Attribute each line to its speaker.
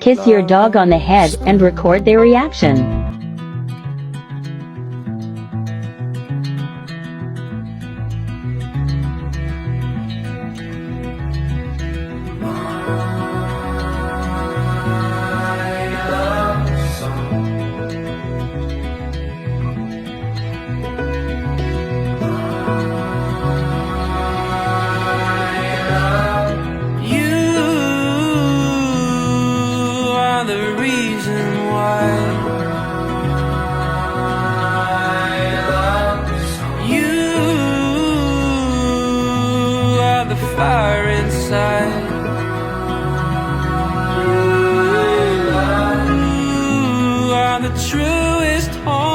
Speaker 1: Kiss your dog on the head and record their reaction.
Speaker 2: The reason why I love you are the fire inside. You are the truest home.